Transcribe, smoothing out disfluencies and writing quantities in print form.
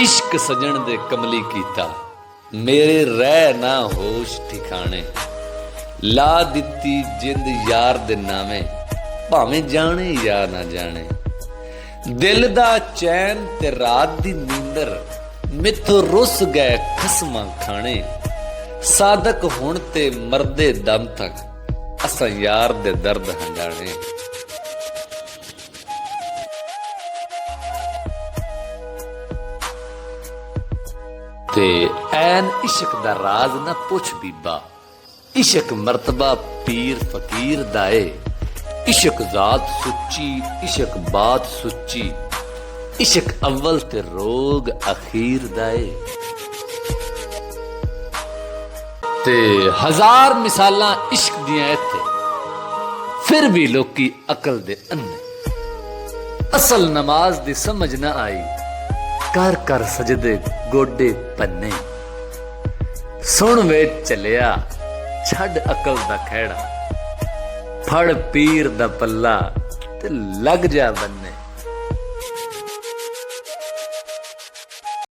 इश्क सजन दे कमली कीता, मेरे रह ना होश ठिकाने। ला दिती जिंद यार दे नामे, भावें जाने या ना जाने। दिल दा चैन ते रात दी नींदर, मिथों रुस गए खसमां खाने। सादक हुण ते मरदे दम तक, असां यार दे दर्द हंजाने। ते ऐन इश्क दा राज ना पुछ बीबा, इश्क मरतबा पीर फकीर दाए। इश्क जात सुच्ची, इश्क बात सुच्ची, इश्क अव्वल ते रोग अखीर दाए। ते हजार मिसालां इश्क दियां इत्थे, फिर भी लोकी अकल दे अन्ने। असल नमाज दी समझ ना आई, कर कर सजदे गोडे पन्ने। सुन वे चलिया छड़ अकल दा खैड़ा, फड़ पीर दा पल्ला ते लग जा बन्ने।